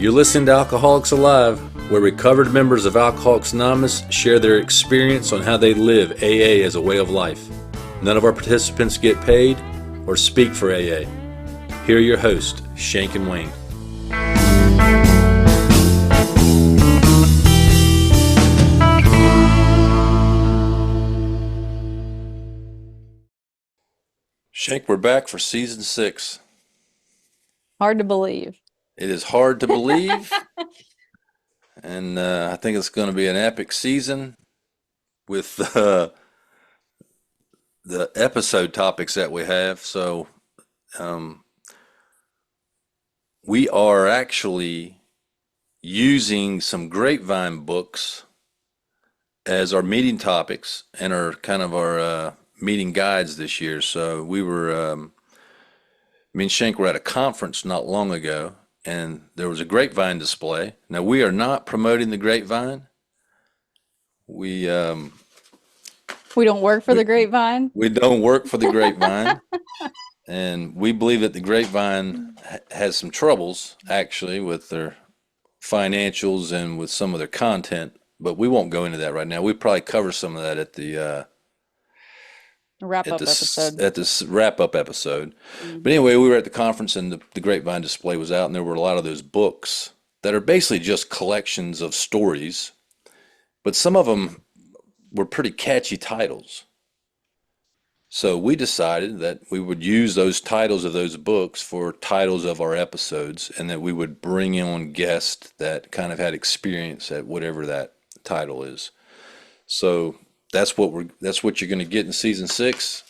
You're listening to Alcoholics Alive, where recovered members of Alcoholics Anonymous share their experience on how they live AA as a way of life. None of our participants get paid or speak for AA. Here are your hosts, Shank and Wayne. Shank, we're back for season 6. Hard to believe. It is hard to believe, and I think it's going to be an epic season with the episode topics that we have. So we are actually using some grapevine books as our meeting topics and our meeting guides this year. So we were, me and Shank were at a conference not long ago, and there was a grapevine display. Now, we are not promoting the grapevine. We don't work for the grapevine. We don't work for the grapevine. And we believe that the grapevine has some troubles, actually, with their financials and with some of their content. But we won't go into that right now. We probably cover some of that at the wrap-up episode. At this wrap-up episode. Mm-hmm. But anyway, we were at the conference, and the grapevine display was out, and there were a lot of those books that are basically just collections of stories, but some of them were pretty catchy titles. So we decided that we would use those titles of those books for titles of our episodes, and that we would bring on guests that kind of had experience at whatever that title is. So that's what you're going to get in season 6.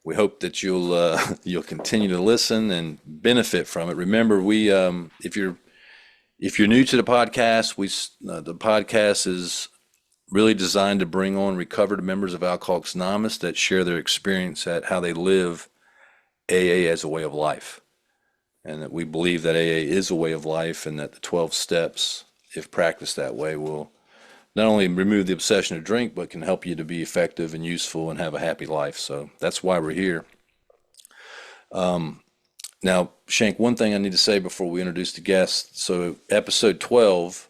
We hope that you'll continue to listen and benefit from it. Remember, we if you're new to the podcast, the podcast is really designed to bring on recovered members of Alcoholics Anonymous that share their experience at how they live AA as a way of life, and that we believe that AA is a way of life, and that the 12 steps, if practiced that way, will not only remove the obsession of drink, but can help you to be effective and useful and have a happy life. So that's why we're here. Now, Shank, one thing I need to say before we introduce the guests. So episode 12,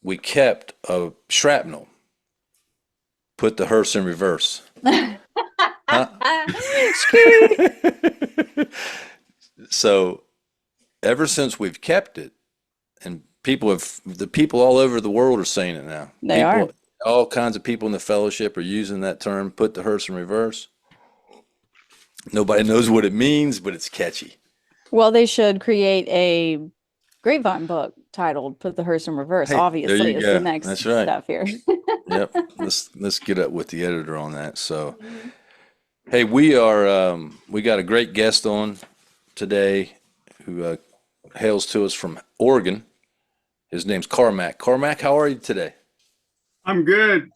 we kept a shrapnel. Put the hearse in reverse. So ever since we've kept it, and the people all over the world are saying it now. They are. All kinds of people in the fellowship are using that term, put the hearse in reverse. Nobody knows what it means, but it's catchy. Well, they should create a grapevine book titled "Put the Hearse in Reverse." Hey, obviously, it's the next stuff here. Yep. Let's get up with the editor on that. So, hey, we got a great guest on today who hails to us from Oregon. His name's Carmack. Carmack, how are you today? I'm good.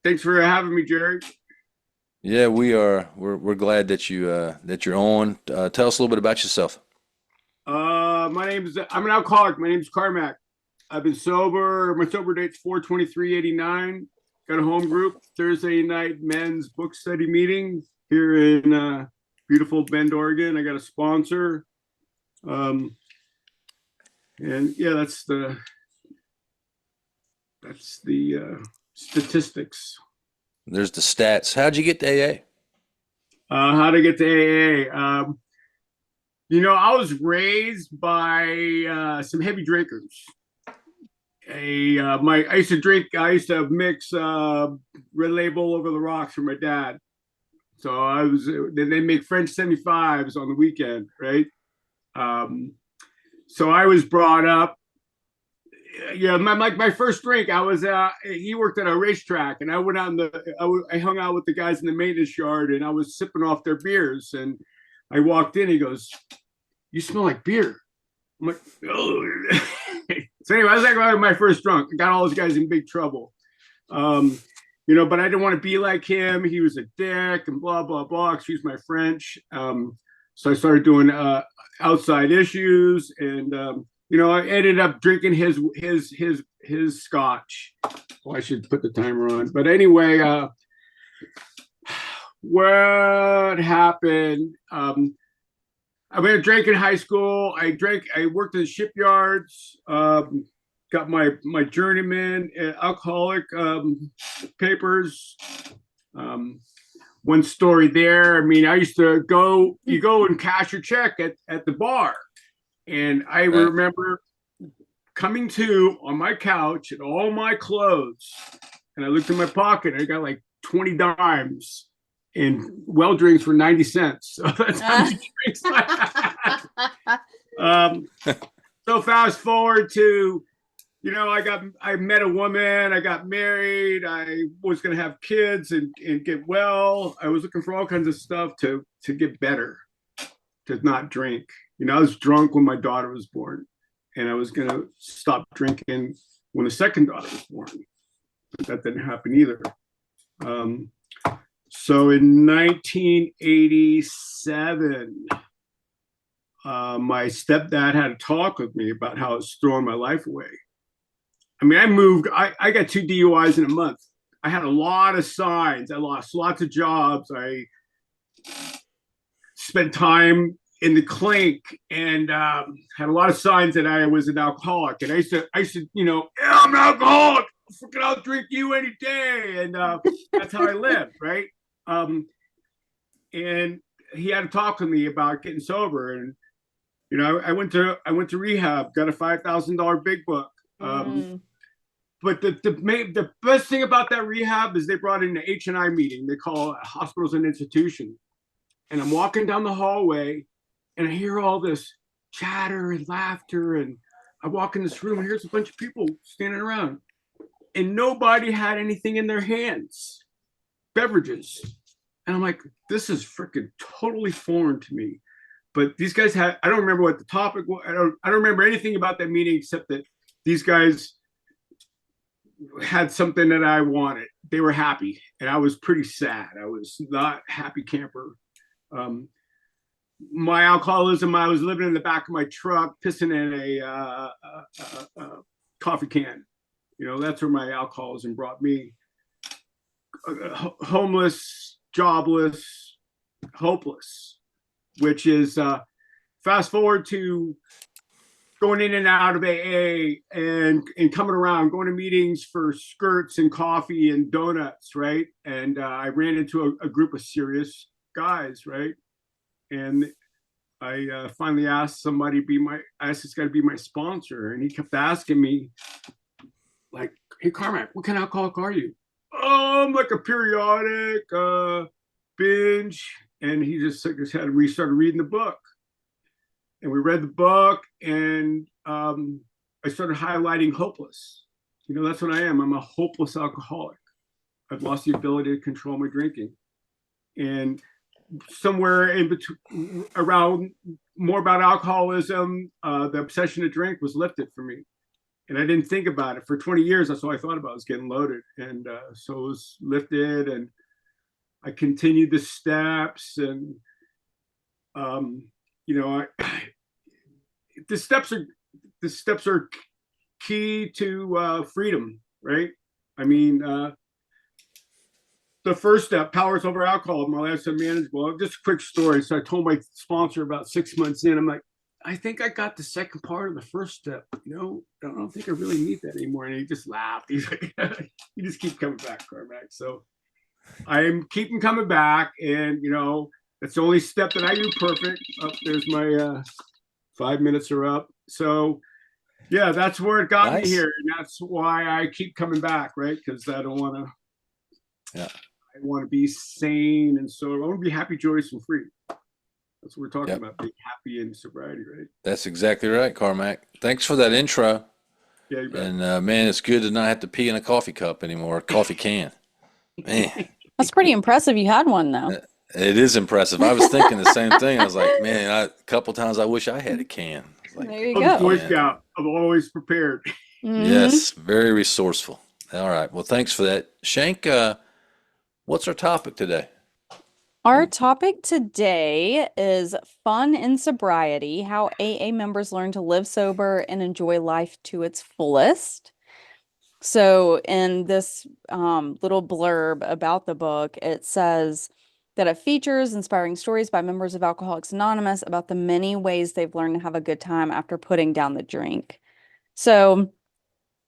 Thanks for having me, Jerry. Yeah, we are. We're glad that you're on. Tell us a little bit about yourself. I'm an alcoholic. My name's Carmack. I've been sober. My sober date's 4/23/89. Got a home group Thursday night men's book study meeting here in beautiful Bend, Oregon. I got a sponsor. And yeah, that's the statistics. There's the stats. How'd you get to AA? How to get to AA? I was raised by some heavy drinkers. I used to drink. I used to mix Red Label over the rocks for my dad. So they make French 75s on the weekend, right? So I was brought up. Yeah, my first drink, he worked at a racetrack, and I went out I hung out with the guys in the maintenance yard, and I was sipping off their beers, and I walked in, he goes, "You smell like beer." I'm like, "Oh." So anyway, I was like my first drunk. I got all those guys in big trouble. But I didn't want to be like him. He was a dick and blah, blah, blah. Excuse my French. So I started doing outside issues, and I ended up drinking his scotch. Oh, I should put the timer on. But anyway, what happened? I mean, I drank in high school. I worked in the shipyards. Got my journeyman alcoholic papers. Um, One story there. I mean, I used to you go and cash your check at the bar. And I remember coming to on my couch and all my clothes. And I looked in my pocket. I got like 20 dimes. And well drinks were 90 cents. So that's how many drinks I had. So fast forward to, I met a woman, I got married, I was going to have kids and get well. I was looking for all kinds of stuff to get better, to not drink. I was drunk when my daughter was born, and I was going to stop drinking when the second daughter was born. But that didn't happen either. So in 1987, my stepdad had a talk with me about how it's throwing my life away. I mean, I got 2 DUIs in a month. I had a lot of signs. I lost lots of jobs. I spent time in the clink and had a lot of signs that I was an alcoholic. And I said, yeah, I'm an alcoholic. I'll drink you any day. And that's how I lived, right? And he had to talk to me about getting sober. And I went to rehab, got a $5,000 big book. But the best thing about that rehab is they brought in an H&I meeting. They call it hospitals and institutions. And I'm walking down the hallway, and I hear all this chatter and laughter. And I walk in this room, and here's a bunch of people standing around, and nobody had anything in their hands, beverages. And I'm like, this is freaking totally foreign to me. But these guys I don't remember what the topic was. I don't remember anything about that meeting except that these guys had something that I wanted. They were happy, and I was pretty sad. I was not a happy camper. My alcoholism, I was living in the back of my truck, pissing in a coffee can. That's where my alcoholism brought me. Homeless, jobless, hopeless, which is fast forward to going in and out of AA and coming around, going to meetings for skirts and coffee and donuts, right? And I ran into a group of serious guys, right? And I finally asked somebody this guy to be my sponsor, and he kept asking me, like, "Hey, Carmack, what kind of alcoholic are you?" "Oh, I'm like a periodic binge." And he just shook his head, and we started reading the book. And we read the book, and I started highlighting hopeless. That's what I am. I'm a hopeless alcoholic. I've lost the ability to control my drinking. And somewhere in between, around more about alcoholism, the obsession to drink was lifted for me. And I didn't think about it. For 20 years, that's all I thought about was getting loaded. And so it was lifted, and I continued the steps, and the steps are key to freedom, right? I mean, the first step, powers over alcohol, my life's unmanageable. Just a quick story. So I told my sponsor about 6 months in, I'm like, I think I got the second part of the first step. I don't think I really need that anymore. And he just laughed. He's like, you just keep coming back, Carmack. So I'm keeping coming back, and that's the only step that I do perfect. There's my 5 minutes are up. So yeah, that's where it got me here, and that's why I keep coming back, right? Because I don't want to. Yeah. I want to be sane, and so I want to be happy, joyous, and free. That's what we're talking about, being happy in sobriety, right? That's exactly right, Carmack. Thanks for that intro. Yeah, you bet. And man, it's good to not have to pee in a coffee cup anymore, a coffee can. Man. That's pretty impressive. You had one, though. It is impressive. I was thinking the same thing. I was like, man, a couple times I wish I had a can. Like, there you go. Boy Scout, I'm always prepared. Mm-hmm. Yes, very resourceful. All right. Well, thanks for that. Shank, what's our topic today? Our topic today is fun in sobriety, how AA members learn to live sober and enjoy life to its fullest. So in this little blurb about the book, it says, that it features inspiring stories by members of Alcoholics Anonymous about the many ways they've learned to have a good time after putting down the drink. So,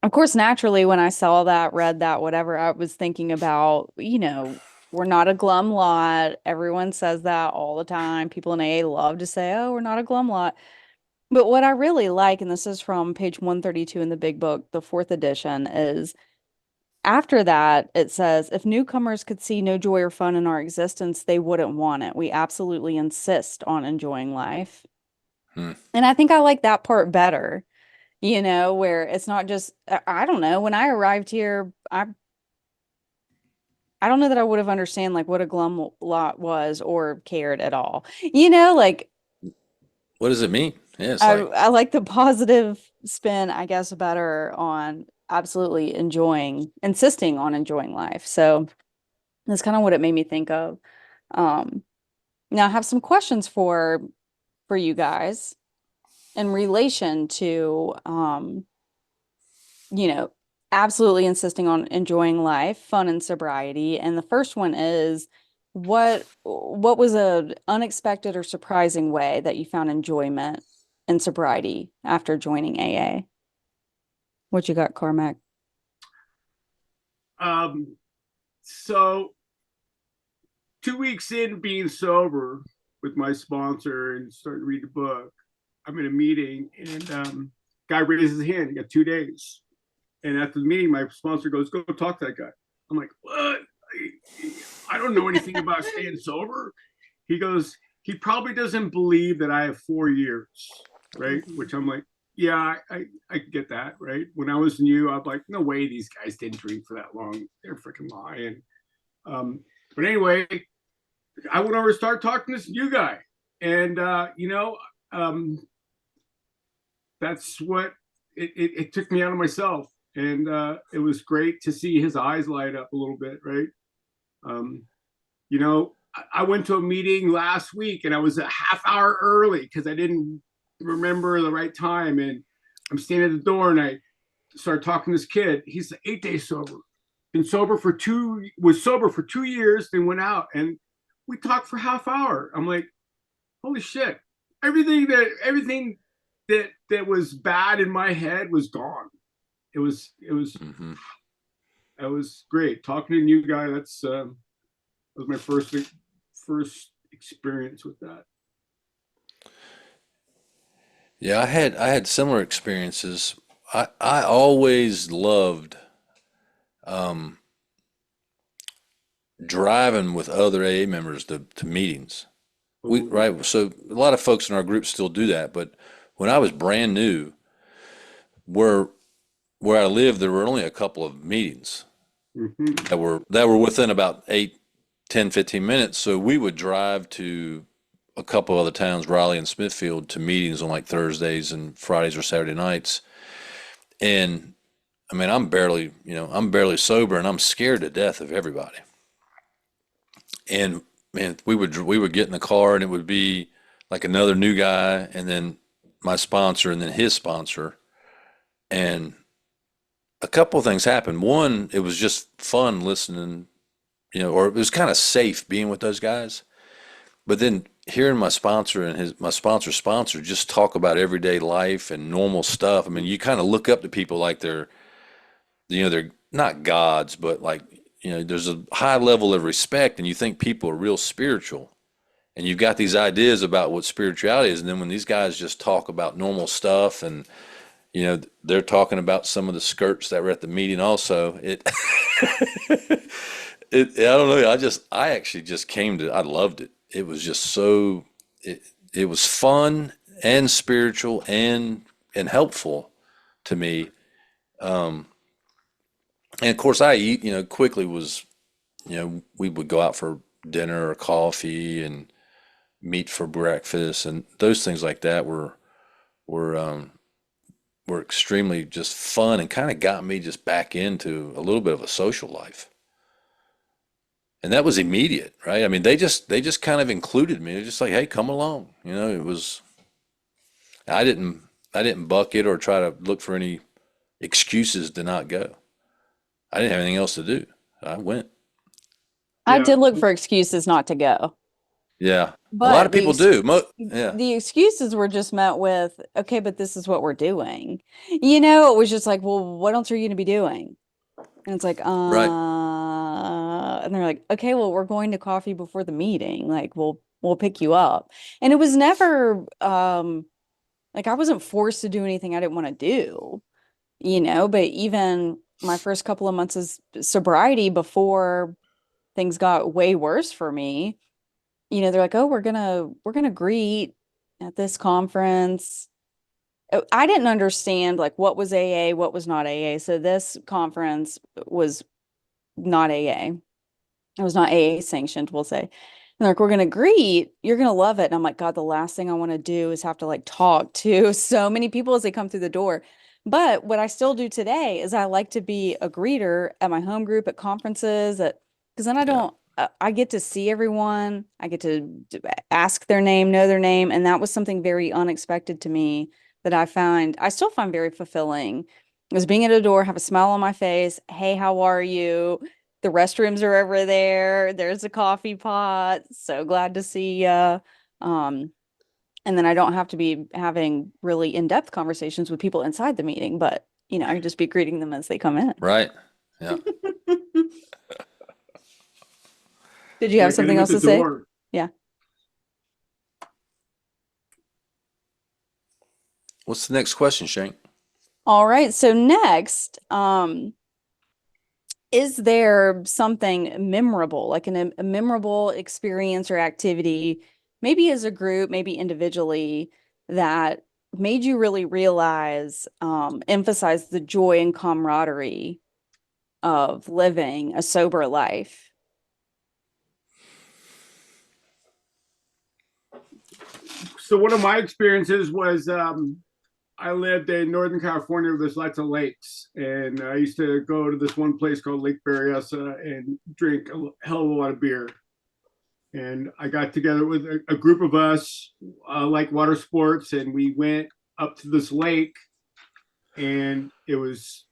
of course, naturally, when I saw that, read that, whatever, I was thinking about, we're not a glum lot. Everyone says that all the time. People in AA love to say, oh, we're not a glum lot. But what I really like, and this is from page 132 in the big book, the fourth edition, is after that, it says, if newcomers could see no joy or fun in our existence, they wouldn't want it. We absolutely insist on enjoying life. Hmm. And I think I like that part better, where it's not just, I don't know, when I arrived here, I don't know that I would have understand like what a glum lot was or cared at all. Like What does it mean? Yeah, it's like, I like the positive spin, I guess, better on absolutely insisting on enjoying life. So that's kind of what it made me think of. Um, Now I have some questions for you guys in relation to you know, absolutely insisting on enjoying life, fun and sobriety. And the first one is what was a unexpected or surprising way that you found enjoyment in sobriety after joining AA? What you got, Carmack? Um, so 2 weeks in being sober with my sponsor and starting to read the book, I'm in a meeting and guy raises his hand. He got 2 days. And after the meeting, my sponsor goes, go talk to that guy. I'm like, what? I don't know anything about staying sober. He goes, he probably doesn't believe that I have 4 years, right? Which I'm like, yeah, I get that, right? When I was new, I was like, no way these guys didn't drink for that long. They're freaking lying. But anyway, I went over to start talking to this new guy. And, that's what it took me out of myself. And it was great to see his eyes light up a little bit, right? Um, I went to a meeting last week and I was a half hour early because I didn't remember the right time. And I'm standing at the door and I started talking to this kid. He's 8 days sober. Was sober for 2 years, then went out and we talked for half hour. I'm like, holy shit. Everything that was bad in my head was gone. mm-hmm. It was great talking to a new guy. That was my first experience with that. Yeah, I had similar experiences. I always loved um, driving with other AA members to meetings. Right, so a lot of folks in our group still do that, but when I was brand new, where where I lived, there were only a couple of meetings Mm-hmm. that were within about 8, 10, 15 minutes. So we would drive to a couple other towns, Raleigh and Smithfield, to meetings on like Thursdays and Fridays or Saturday nights. And I mean, I'm barely sober, and I'm scared to death of everybody. And man, we would get in the car, and it would be like another new guy, and then my sponsor, and then his sponsor, and a couple of things happened. One, it was just fun listening, or it was kind of safe being with those guys. But then hearing my sponsor and my sponsor's sponsor just talk about everyday life and normal stuff. I mean, you kind of look up to people like they're not gods, but like, there's a high level of respect, and you think people are real spiritual. And you've got these ideas about what spirituality is. And then when these guys just talk about normal stuff, and they're talking about some of the skirts that were at the meeting also. I don't know. I actually just I loved it. It was just it was fun and spiritual and helpful to me. Um, and of course I eat, quickly we would go out for dinner or coffee and meet for breakfast, and those things like that were, were extremely just fun, and kind of got me just back into a little bit of a social life. And that was immediate, right? I mean, they just kind of included me. They're just like, "Hey, come along." It was I didn't buck it or try to look for any excuses to not go. I didn't have anything else to do. I went. I Yeah. did look for excuses not to go. Yeah. A lot But of people do. Yeah. the excuses were just met with, okay, but this is what we're doing. It was just like, well, what else are you going to be doing? And it's like, Right. and they're like, okay, well, we're going to coffee before the meeting. Like, we'll pick you up. And it was never, like I wasn't forced to do anything I didn't want to do, but even my first couple of months of sobriety before things got way worse for me, they're like, oh, we're gonna greet at this conference. I didn't understand like what was AA, what was not AA. So this conference was not AA. It was not AA sanctioned, we'll say. And they're like, we're gonna greet, you're gonna love it. And I'm like, God, the last thing I want to do is have to like talk to so many people as they come through the door. But what I still do today is I like to be a greeter at my home group, at conferences, because then I Yeah. don't I get to see everyone. I get to ask their name, know their name, and that was something very unexpected to me that I still find very fulfilling. Was being at a door, have a smile on my face. Hey, how are you? The restrooms are over there. There's a coffee pot. So glad to see you. Um, and then I don't have to be having really in-depth conversations with people inside the meeting, but I can just be greeting them as they come in. Right. Yeah. Did you Yeah. have Get something them at else the to say? door. Yeah. What's the next question, Shank? All right. So next, is there something memorable, like a memorable experience or activity, maybe as a group, maybe individually, that made you really realize, emphasize the joy and camaraderie of living a sober life? So one of my experiences was I lived in Northern California where there's lots of lakes. And I used to go to this one place called Lake Berryessa and drink a hell of a lot of beer. And I got together with a group of us, like water sports, and we went up to this lake. And it was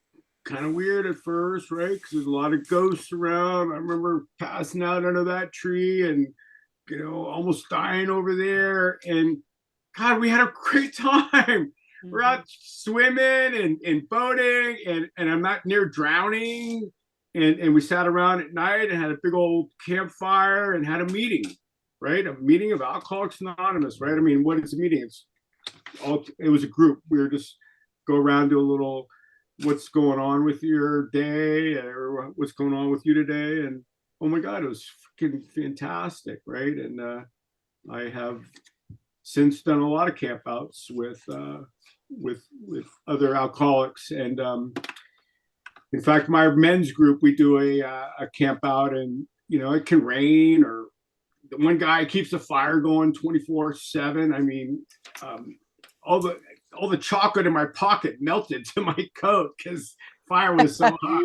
kind of weird at first, right? Because there's a lot of ghosts around. I remember passing out under that tree and, almost dying over there. And God, we had a great time. We're out swimming and boating, and I'm not near drowning. And we sat around at night and had a big old campfire and had a meeting, right? A meeting of Alcoholics Anonymous, right? I mean, what is a meeting? It was a group. We were just go around, do a little what's going on with your day or what's going on with you today. And oh my God, it was freaking fantastic, right? And I have since done a lot of campouts with other alcoholics, and in fact, my men's group, we do a camp out, and it can rain, or the one guy keeps the fire going 24/7. I mean, all the chocolate in my pocket melted to my coat because fire was so hot.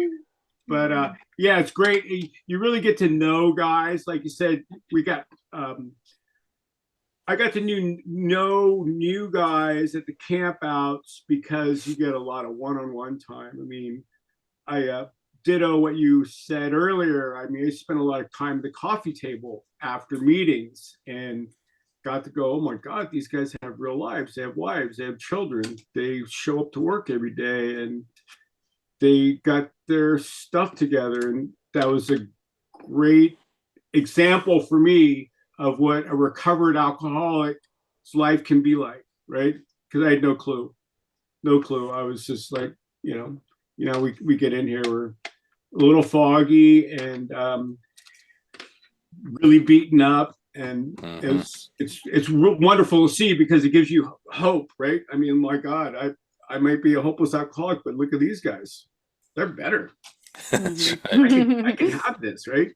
But yeah, it's great. You really get to know guys, like you said. We got I got to know new guys at the campouts because you get a lot of one-on-one time. I mean, I ditto what you said earlier. I mean, I spent a lot of time at the coffee table after meetings and got to go, oh my God, these guys have real lives. They have wives, they have children. They show up to work every day and they got their stuff together. And that was a great example for me of what a recovered alcoholic's life can be like, right? Because I had no clue. I was just like, we get in here, we're a little foggy and really beaten up, and it's wonderful to see because it gives you hope, right? I mean, my God, I might be a hopeless alcoholic, but look at these guys, they're better. I can have this, right?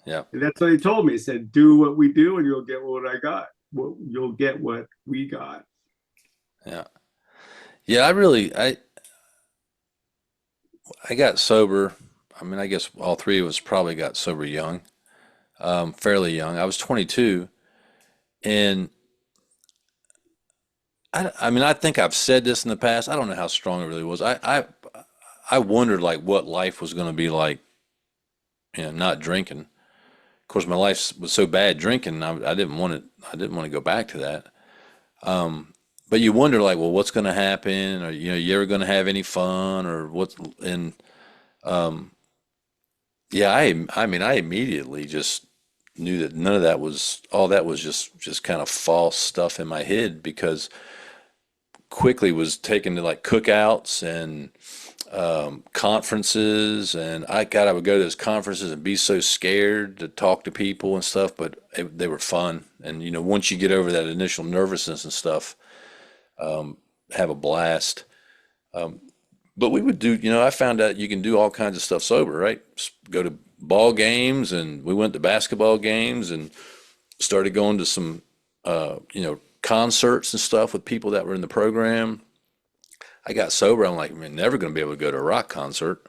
Yeah. And that's what he told me. He said, do what we do and you'll get what I got. You'll get what we got. Yeah. Yeah. I got sober. I mean, I guess all three of us probably got sober young, fairly young. I was 22, and I mean, I think I've said this in the past. I don't know how strong it really was. I wondered like what life was going to be like, not drinking, Of course, my life was so bad drinking, I didn't want it. I didn't want to go back to that. But you wonder, like, well, what's going to happen? Or, you ever going to have any fun or what? And yeah, I mean, I immediately just knew that none of that was, all that was just kind of false stuff in my head because quickly was taken to like cookouts and conferences, and I would go to those conferences and be so scared to talk to people and stuff, but they were fun. And once you get over that initial nervousness and stuff, have a blast. But we would do, I found out you can do all kinds of stuff sober, right? Go to ball games, and we went to basketball games and started going to some, concerts and stuff with people that were in the program. I got sober. I'm like, I'm never going to be able to go to a rock concert.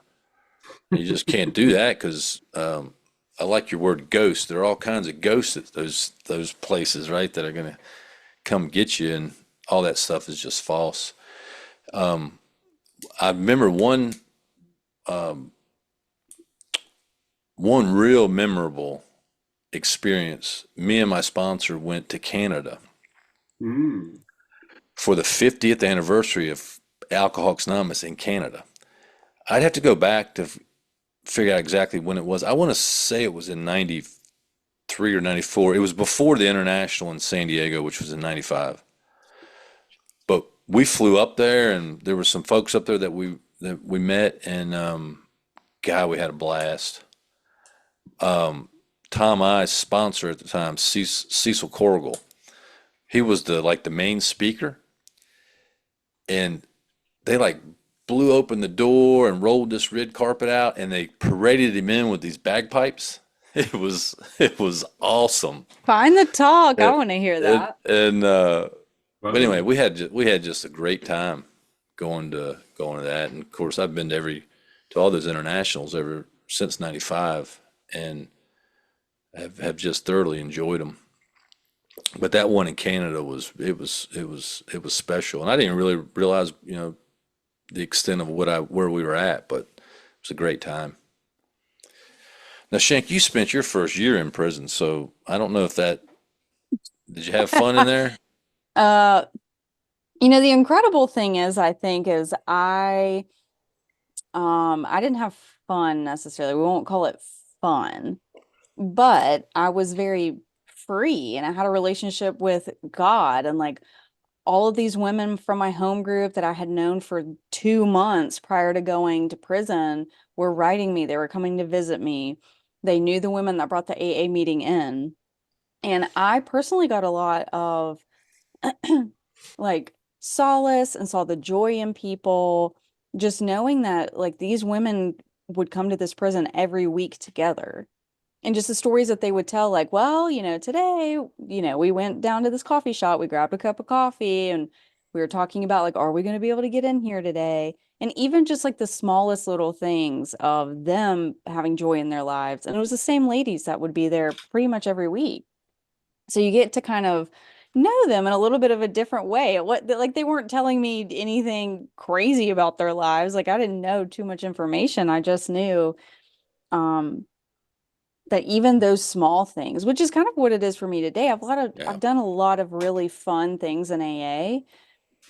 You just can't do that because I like your word ghost. There are all kinds of ghosts at those places, right? That are going to come get you, and all that stuff is just false. I remember one real memorable experience. Me and my sponsor went to Canada Mm. for the 50th anniversary of Alcoholics Anonymous in Canada. I'd have to go back to figure out exactly when it was. I want to say it was in 93 or 94. It was before the International in San Diego, which was in 95. But we flew up there, and there were some folks up there that we met, and God, we had a blast. Tom I's sponsor at the time, Cecil Corrigal, he was the main speaker, and they like blew open the door and rolled this red carpet out, and they paraded him in with these bagpipes. It was awesome. Find the talk. I And, want to hear and, that. and but Wow. anyway, we had just a great time going to that, and of course I've been to all those internationals ever since '95, and have just thoroughly enjoyed them. But that one in Canada was special, and I didn't really realize the extent of where we were at, but it was a great time. Now, Shank, you spent your first year in prison, so I don't know if that did you have fun in there? Uh, the incredible thing is, I think, is I didn't have fun necessarily. We won't call it fun, but I was very free and I had a relationship with God, and like all of these women from my home group that I had known for 2 months prior to going to prison were writing me. They were coming to visit me. They knew the women that brought the AA meeting in. And I personally got a lot of like solace and saw the joy in people, just knowing that like these women would come to this prison every week together. And just the stories that they would tell, like, well, today, we went down to this coffee shop, we grabbed a cup of coffee, and we were talking about, like, are we going to be able to get in here today? And even just like the smallest little things of them having joy in their lives. And it was the same ladies that would be there pretty much every week. So you get to kind of know them in a little bit of a different way. Like they weren't telling me anything crazy about their lives. Like I didn't know too much information. I just knew um that even those small things, which is kind of what it is for me today. Yeah, I've done a lot of really fun things in AA.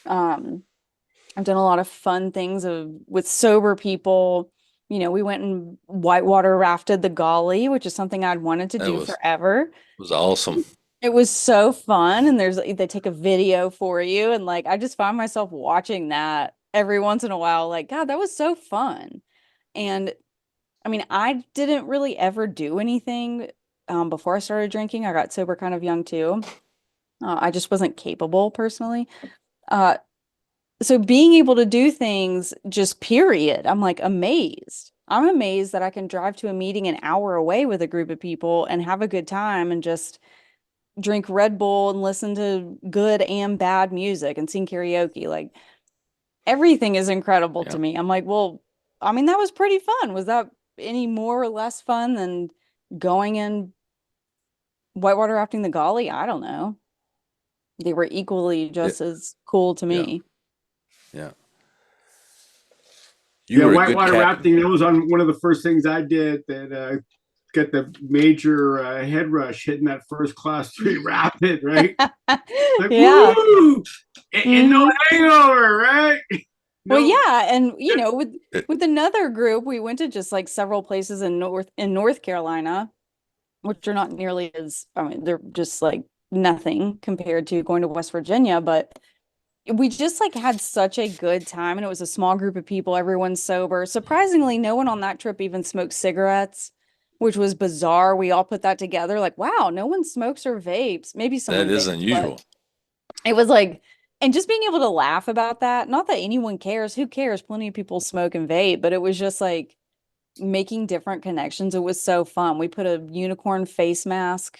I've done a lot of fun things with sober people. We went and whitewater rafted the Golly, which is something I'd wanted to that do was forever. was awesome. It was so fun, and they take a video for you, and like I just find myself watching that every once in a while, like, God, that was so fun. And I mean, I didn't really ever do anything before I started drinking. I got sober kind of young too. I just wasn't capable personally. Uh, so being able to do things just period, I'm like amazed. I'm amazed that I can drive to a meeting an hour away with a group of people and have a good time and just drink Red Bull and listen to good and bad music and sing karaoke. Like everything is incredible to Yeah, me. I'm like, well, I mean, that was pretty fun. Was that any more or less fun than going and whitewater rafting the Golly? I don't know. They were equally it, just as cool to yeah, me. yeah. You Yeah, were a good whitewater captain. rafting. That was on one of the first things I did that get the major head rush hitting that first class 3 rapid, right? Like, Yeah. woo! And no Mhm. hangover, right? Well, No. yeah, and It- with another group, we went to just like several places in North Carolina, which are not nearly as, I mean, they're just like nothing compared to going to West Virginia, but we just like had such a good time, and it was a small group of people, everyone's sober. Surprisingly, no one on that trip even smoked cigarettes, which was bizarre. We all put that together, like, wow, no one smokes or vapes. Maybe that someone is vapes, but unusual. it was like, and just being able to laugh about that, not that anyone cares, who cares? Plenty of people smoke and vape, but it was just like making different connections. It was so fun. We put a unicorn face mask,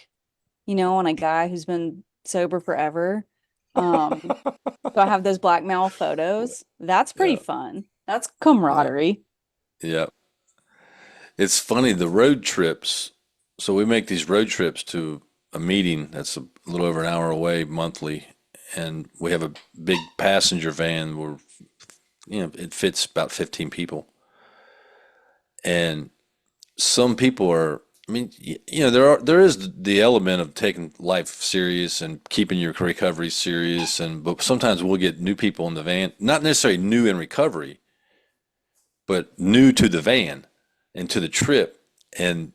on a guy who's been sober forever. Um, so I have those blackmail photos. That's pretty Yeah, fun. That's yeah, camaraderie. yeah. It's funny, the road trips. So we make these road trips to a meeting that's a little over an hour away monthly, and we have a big passenger van where it fits about 15 people. And some people are, I mean, there is the element of taking life serious and keeping your recovery serious, and but sometimes we'll get new people in the van, not necessarily new in recovery, but new to the van and to the trip. And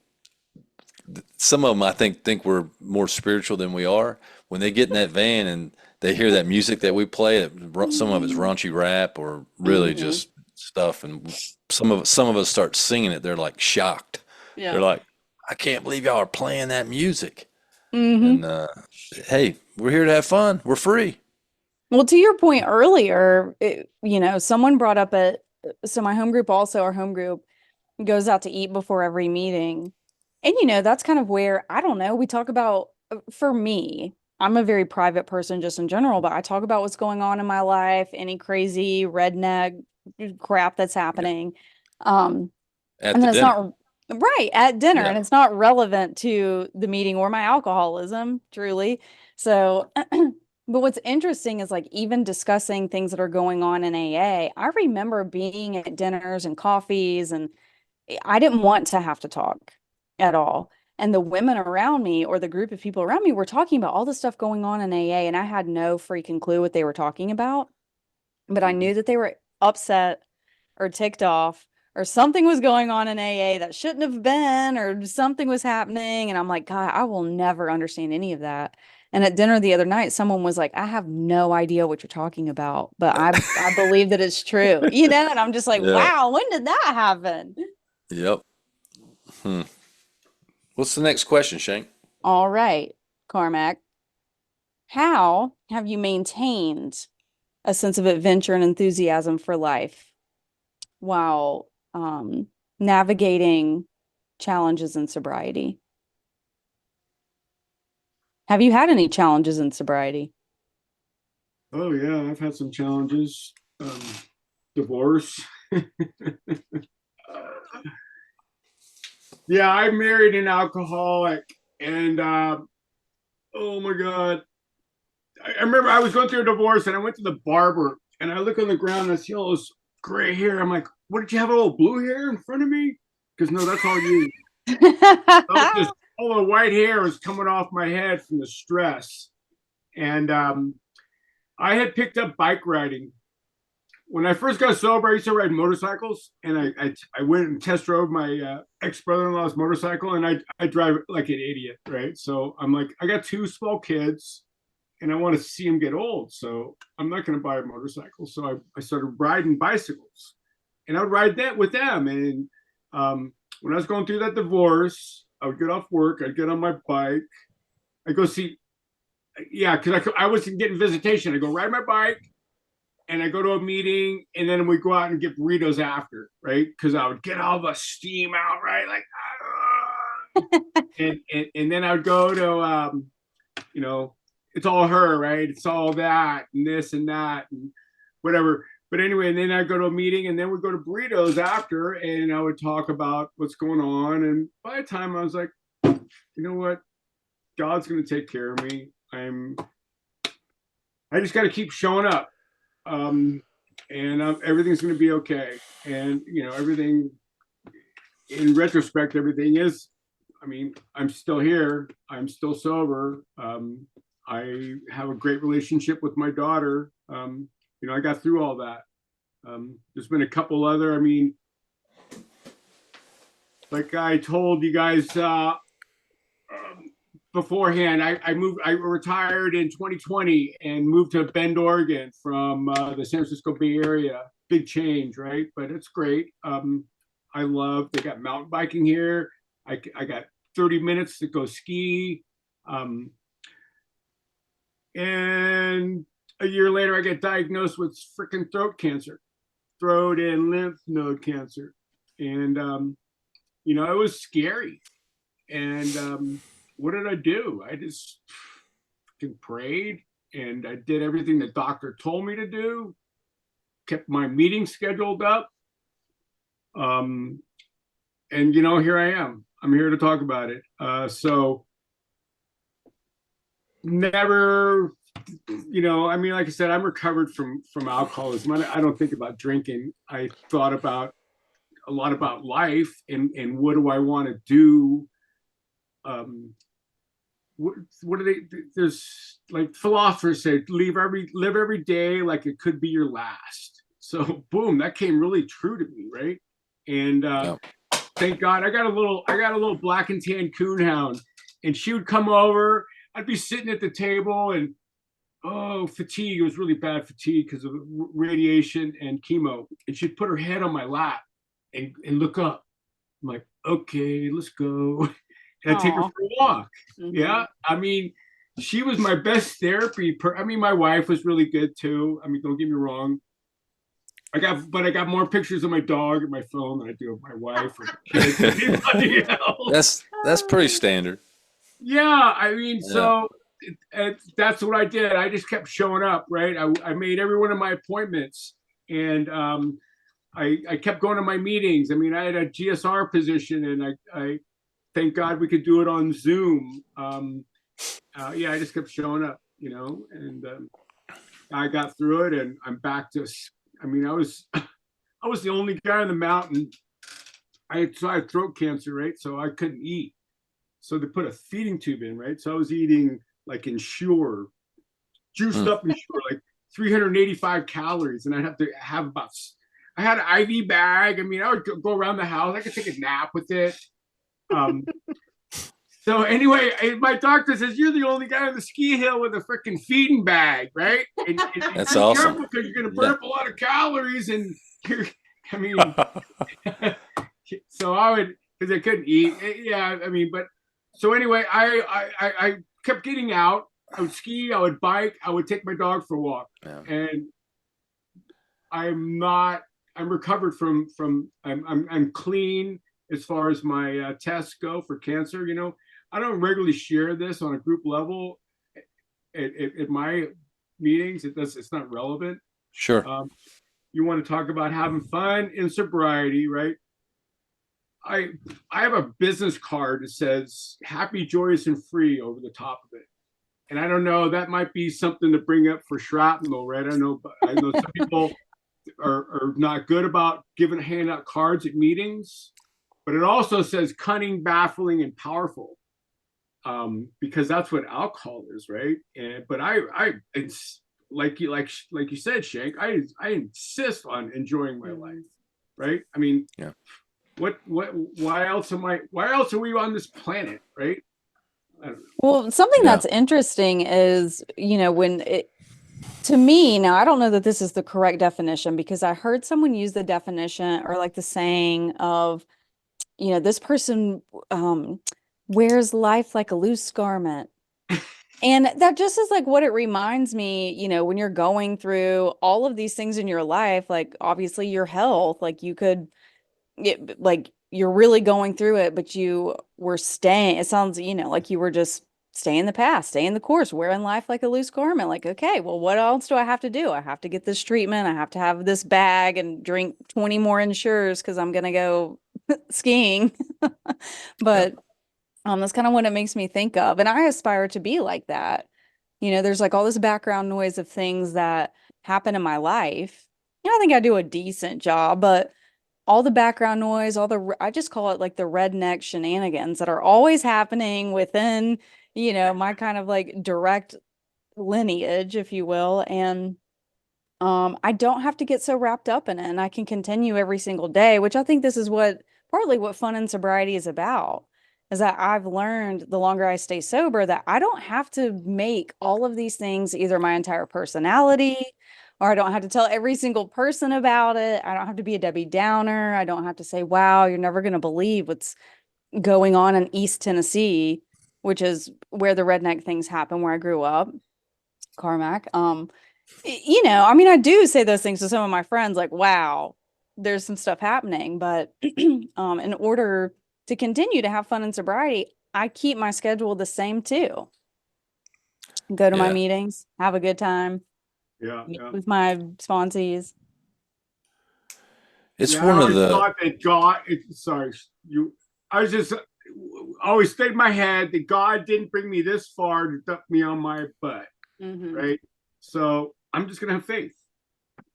some of them I think we're more spiritual than we are. When they get in that van and they hear that music that we play, some of it's Mhm. raunchy rap or really Mhm. just stuff, and some of us start singing it. They're like shocked. They're Yeah. like, "I can't believe y'all are playing that music." Hmm. And hey, we're here to have fun. We're free. Well, to your point earlier, someone brought up so my home group, also our home group, goes out to eat before every meeting. And that's kind of where, I don't know, we talk about, for me, I'm a very private person just in general, but I talk about what's going on in my life, any crazy redneck crap that's Yeah. happening. Um, At and the then it's dinner. not right at dinner, Yeah. and it's not relevant to the meeting or my alcoholism, truly. So, but what's interesting is like even discussing things that are going on in AA. I remember being at dinners and coffees, and I didn't want to have to talk at all. And the women around me or the group of people around me were talking about all the stuff going on in AA, and I had no freaking clue what they were talking about. But I knew that they were upset or ticked off or something was going on in AA that shouldn't have been, or something was happening. And I'm like, God, I will never understand any of that. And at dinner the other night, someone was like, I have no idea what you're talking about, but I believe that it's true, and I'm just like, Yeah. wow, when did that happen? Yep. Hmm. What's the next question, Shank? All right, Carmack, how have you maintained a sense of adventure and enthusiasm for life while navigating challenges in sobriety? Have you had any challenges in sobriety? Oh yeah, I've had some challenges. Um, Divorce. Yeah, I married an alcoholic, and oh my god, I remember I was going through a divorce, and I went to the barber, and I look on the ground and I see all this gray hair. I'm like, what, did you have a little blue hair in front of me? Because no, that's all you. I was just, all the white hair was coming off my head from the stress, and I had picked up bike riding. When I first got sober, I used to ride motorcycles, and I went and test drove my ex brother in law's motorcycle, and I drive it like an idiot, right? So I'm like, I got 2 small kids, and I want to see them get old, so I'm not going to buy a motorcycle. So I started riding bicycles, and I would ride that with them. And when I was going through that divorce, I would get off work, I'd get on my bike, I go see, yeah, because I wasn't getting visitation. I go ride my bike, and I go to a meeting, and then we go out and get burritos after, right? Because I would get all the steam out, right? Like, and then I would go to, you know, it's all her, right? It's all that and this and that and whatever. But anyway, and then I go to a meeting, and then we go to burritos after, and I would talk about what's going on. And by the time I was like, you know what, God's going to take care of me. I just got to keep showing up, and everything's going to be okay. And everything, in retrospect, everything is I mean, I'm still here. I'm still sober. I have a great relationship with my daughter. I got through all that. There's been a couple other, I mean, like I told you guys beforehand, I retired in 2020 and moved to Bend, Oregon from the San Francisco Bay Area. Big change, right? But it's great. They got mountain biking here. I got 30 minutes to go ski. And a year later, I get diagnosed with freaking throat and lymph node cancer. And, it was scary. And what did I do? I just prayed and I did everything the doctor told me to do, kept my meetings scheduled up. And, here I am. I'm here to talk about it. So never, I mean, like I said, I'm recovered from alcoholism. I don't think about drinking. I thought about a lot about life and what do I want to do? What do there's like philosophers say, live every day like it could be your last. So boom, that came really true to me, right? And thank God I got a little black and tan coonhound, and she would come over. I'd be sitting at the table and fatigue. It was really bad fatigue because of radiation and chemo. And she'd put her head on my lap and look up. I'm like, okay, let's go. And I'd take her for a walk. Mm-hmm. Yeah. I mean, she was my best therapy. I mean, my wife was really good too. I mean, don't get me wrong. I got more pictures of my dog and my phone than I do of my wife or kids. Anybody else. That's pretty standard. Yeah, I mean, so that's what I did. I just kept showing up, right? I made every one of my appointments, and I kept going to my meetings. I mean, I had a GSR position, and I thank God we could do it on Zoom. I just kept showing up, and I got through it, and I'm back to. I mean, I was the only guy on the mountain. I had throat cancer, right? So I couldn't eat. So they put a feeding tube in, right? So I was eating like Ensure, juiced up Ensure, like 385 calories. And I'd have to have I had an IV bag. I mean, I would go around the house. I could take a nap with it. So anyway, my doctor says, you're the only guy on the ski hill with a freaking feeding bag, right? And that's awesome. Because you're going to burn up a lot of calories. And I mean, so I would, because I couldn't eat. Yeah, I mean, but so anyway, I kept getting out. I would ski, I would bike, I would take my dog for a walk. Yeah. And I'm recovered from I'm clean as far as my tests go for cancer. I don't regularly share this on a group level at my meetings. It's not relevant. Sure. You want to talk about having fun in sobriety, right? I have a business card that says happy, joyous, and free over the top of it. And I don't know, that might be something to bring up for shrapnel, right? I know some people are not good about handing out cards at meetings, but it also says cunning, baffling, and powerful. Because that's what alcohol is, right? But it's like you said, Shank, I insist on enjoying my life, right? I mean, yeah. Why else are we on this planet, right? Well, something that's interesting is, to me, now I don't know that this is the correct definition, because I heard someone use the definition or like the saying of, this person wears life like a loose garment. And that just is like what it reminds me, when you're going through all of these things in your life, like obviously your health, like you're really going through it, but you were staying, it sounds, like you were just staying the path, staying the course, wearing life like a loose garment. Like, okay, well, what else do I have to do? I have to get this treatment. I have to have this bag and drink 20 more Ensures because I'm going to go skiing. But that's kind of what it makes me think of. And I aspire to be like that. There's like all this background noise of things that happen in my life. I think I do a decent job, but all the background noise, I just call it like the redneck shenanigans that are always happening within, my kind of like direct lineage, if you will. And I don't have to get so wrapped up in it, and I can continue every single day, which I think this is partly what fun and sobriety is about, is that I've learned the longer I stay sober that I don't have to make all of these things either my entire personality, or I don't have to tell every single person about it. I don't have to be a Debbie Downer. I don't have to say, wow, you're never going to believe what's going on in East Tennessee, which is where the redneck things happen, where I grew up, Carmack. I mean, I do say those things to some of my friends, like, wow, there's some stuff happening. But in order to continue to have fun and sobriety, I keep my schedule the same too. Go to my Yeah. meetings, have a good time, Yeah, meet yeah. with my sponsees. It's Yeah, I one of always the, thought that God, sorry, I was just always think in my head that God didn't bring me this far to dump me on my butt, right? So I'm just gonna have faith,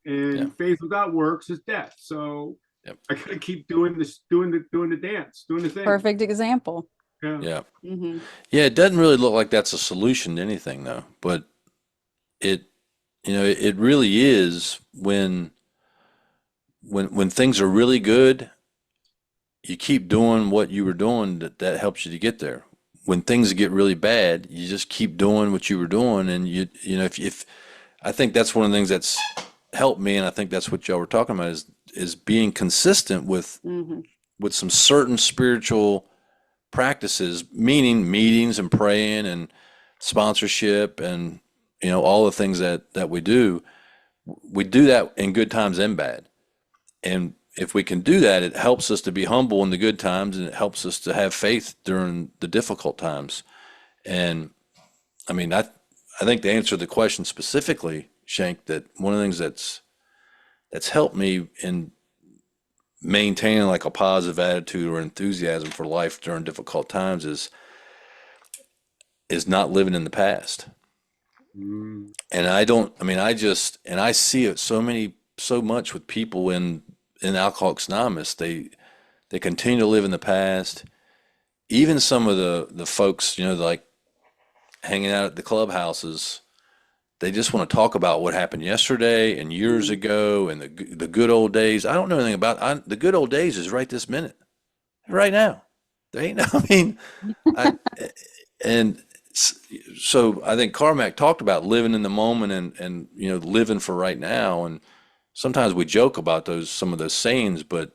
and Yeah. faith without works is death. So Yep. I gotta keep doing this, doing the dance, doing the thing. Perfect example. Yeah. yeah. Mm-hmm. Yeah, it doesn't really look like that's a solution to anything though, but it, it really is when things are really good, you keep doing what you were doing that helps you to get there. When things get really bad, you just keep doing what you were doing, and if I think that's one of the things that's helped me, and I think that's what y'all were talking about is being consistent Mm-hmm. with some certain spiritual practices, meaning meetings and praying and sponsorship and all the things that we do. We do that in good times and bad. And if we can do that, it helps us to be humble in the good times, and it helps us to have faith during the difficult times. And I mean, I think to answer the question specifically, Shank, that one of the things that's helped me in maintaining like a positive attitude or enthusiasm for life during difficult times is not living in the past. Mm. And I see it so much with people in Alcoholics Anonymous. They continue to live in the past. Even some of the folks, like hanging out at the clubhouses, they just want to talk about what happened yesterday and years ago and the good old days. I don't know anything about the good old days is right this minute, right now. There ain't no, I mean, I, and so I think Carmack talked about living in the moment and living for right now. And sometimes we joke about some of those sayings, but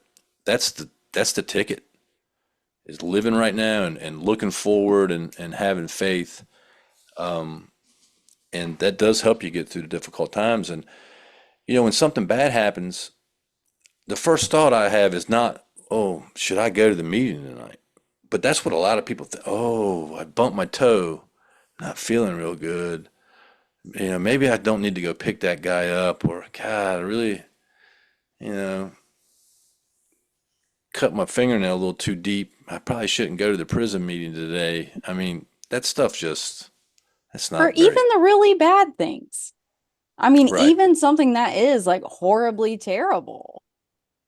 that's the ticket, is living right now and looking forward and having faith. And that does help you get through the difficult times. And when something bad happens, the first thought I have is not, oh, should I go to the meeting tonight? But that's what a lot of people think. Oh, I bumped my toe, not feeling real good. Maybe I don't need to go pick that guy up, or God, I really, you know, cut my fingernail a little too deep. I probably shouldn't go to the prison meeting today. I mean, that stuff that's Or not even very the really bad things. I mean, right. even something that is like horribly terrible.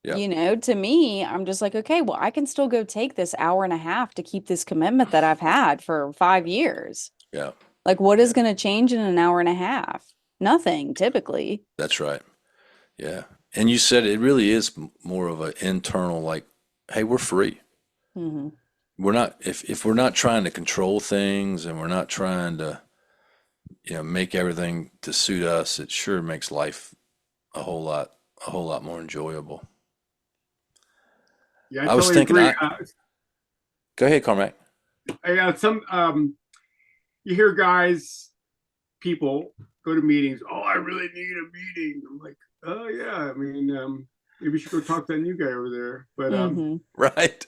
Yeah, To me, I'm just like, okay, well, I can still go take this hour and a half to keep this commitment that I've had for 5 years. yeah, Like, what is yeah. going to change in an hour and a half? Nothing, typically. That's right. Yeah. And you said it really is more of an internal, like, hey, we're free. Hmm. We're not, if we're not trying to control things and we're not trying to, make everything to suit us, it sure makes life a whole lot more enjoyable. Yeah, I I was totally thinking, agree. go ahead, Carmack. Some you hear guys, people go to meetings. Oh, I really need a meeting. I'm like, oh yeah. I mean, maybe you should go talk to that new guy over there. But Hmm. Right.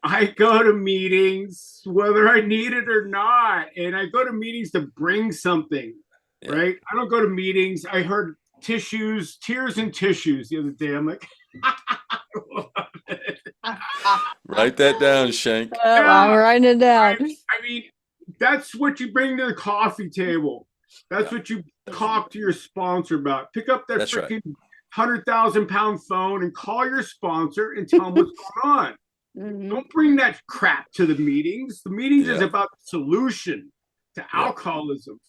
I go to meetings whether I need it or not, and I go to meetings to bring something. Yeah. Right? I don't go to meetings. I heard tears and tissues the other day. I'm like, Write that down, Shank. I'm yeah. writing it down. I mean, that's what you bring to the coffee table. That's Yeah, what you talk to your sponsor about. Pick up that that's right. freaking 100,000-pound phone and call your sponsor and tell them what's going on. Mhm. Don't bring that crap to the meetings. The meetings is Yeah. about the solution to alcoholism,